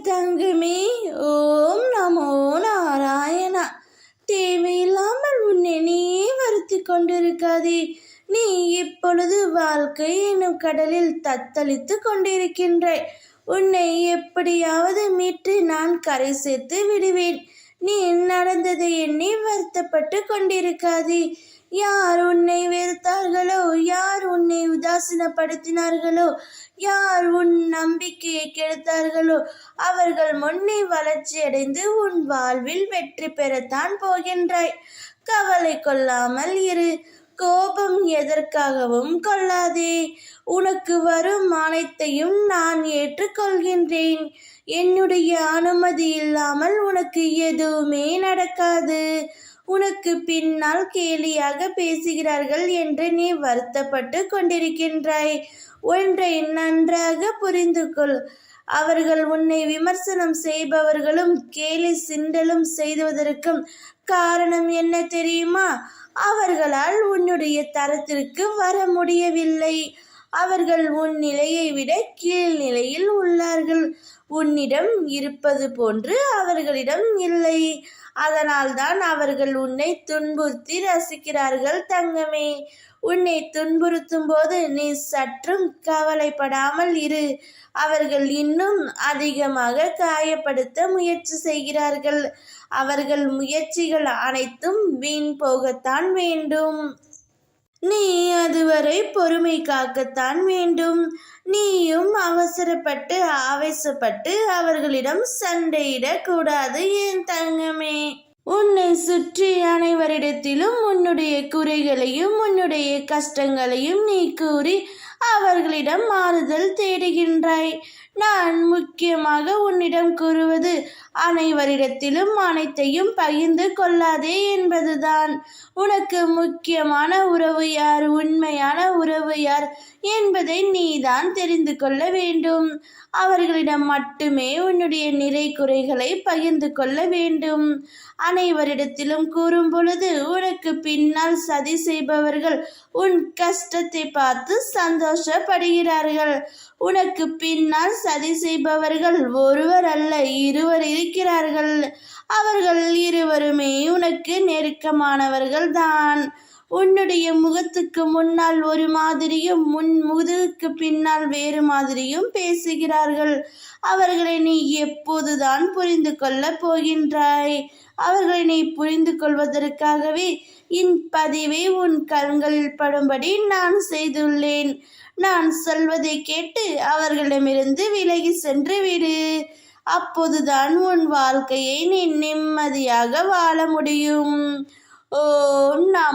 தங்கமே, ஓம் நமோ நாராயணா. தேவையில்லாமல் உன்னை நீயே வருத்தி கொண்டிருக்காதே. நீ இப்பொழுது வாழ்க்கை எனும் கடலில் தத்தளித்து கொண்டிருக்கின்றாய். உன்னை எப்படியாவது மீட்டு நான் கரை சேர்த்து விடுவேன். நீ நடந்ததை எண்ணி வருத்தப்பட்டு கொண்டிருக்காதே. யார் உன்னை வெறுத்தார்களோ, யார் உன்னை உதாசீனப்படுத்தினார்களோ, யார் உன் நம்பிக்கையை கெடுத்தார்களோ, அவர்கள் முன்னே வளர்ச்சியடைந்து உன் வாழ்வில் வெற்றி பெறத்தான் போகின்றாய். கவலை கொள்ளாமல் இரு. கோபம் எதற்காகவும் கொள்ளாதே. உனக்கு வரும் அனைத்தையும் நான் ஏற்றுக்கொள்கின்றேன். என்னுடைய அனுமதி இல்லாமல் உனக்கு எதுவுமே நடக்காது. உனக்கு பின்னால் கேலியாக பேசுகிறார்கள் என்று நீ வருத்தப்பட்டு கொண்டிருக்கின்றாய். ஒன்றை நன்றாக புரிந்து கொள். அவர்கள் உன்னை விமர்சனம் செய்பவர்களும் கேலி சிண்டலும் செய்வதற்கும் காரணம் என்ன தெரியுமா? அவர்களால் உன்னுடைய தரத்திற்கு வர முடியவில்லை. அவர்கள் உன் நிலையை விட கீழ் நிலையில் உள்ளார்கள். உன்னிடம் இருப்பது போன்று அவர்களிடம் இல்லை. அதனால்தான் அவர்கள் உன்னை துன்புறுத்தி ரசிக்கிறார்கள் தங்கமே. உன்னை துன்புறுத்தும் போது நீ சற்றும் கவலைப்படாமல் இரு. அவர்கள் இன்னும் அதிகமாக காயப்படுத்த முயற்சி செய்கிறார்கள். அவர்கள் முயற்சிகள் அனைத்தும் வீண் போகத்தான் வேண்டும். நீ அதுவரை பொறுமை காக்கத்தான் வேண்டும். நீயும் அவசரப்பட்டு ஆவேசப்பட்டு அவர்களிடம் சண்டையிடக் கூடாது என் தங்கமே. உன்னை சுற்றி அனைவரிடத்திலும் உன்னுடைய குறைகளையும் உன்னுடைய கஷ்டங்களையும் நீ கூறி அவர்களிடம் ஆறுதல் தேடுகின்றாய். நான் முக்கியமாக உன்னிடம் கூறுவது, அனைவரிடத்திலும் அனைத்தையும் பகிர்ந்து கொள்ளாதே என்பதுதான். உனக்கு முக்கியமான உறவு யார், உண்மையான உறவு யார் என்பதை நீதான் தெரிந்து கொள்ள வேண்டும். அவர்களிடம் மட்டுமே உன்னுடைய நிறை குறைகளை பகிர்ந்து கொள்ள வேண்டும். அனைவரிடத்திலும் கூறும் பொழுது உனக்கு பின்னால் சதி செய்பவர்கள் உன் கஷ்டத்தை பார்த்து சந்தோஷப்படுகிறார்கள். உனக்கு பின்னால் சதி செய்பவர்கள் ஒருவர் அல்ல, இருவர் இருக்கிறார்கள். அவர்கள் இருவருமே உனக்கு நெருக்கமானவர்கள் தான். உன்னுடைய முகத்துக்கு முன்னால் ஒரு மாதிரியும் முன் முதுகுக்கு பின்னால் வேறு மாதிரியும் பேசுகிறார்கள். அவர்களை நீ எப்போதுதான் புரிந்து கொள்ளப் போகின்றாய்? அவர்களை நீ புரிந்து கொள்வதற்காகவே பதிவை உன் கண்களில் படும்படி நான் செய்துள்ளேன். நான் சொல்வதை கேட்டு அவர்களிடமிருந்து விலகி சென்று விடு. அப்போதுதான் உன் வாழ்க்கையை நீ நிம்மதியாக வாழ முடியும். ஓம் நமோ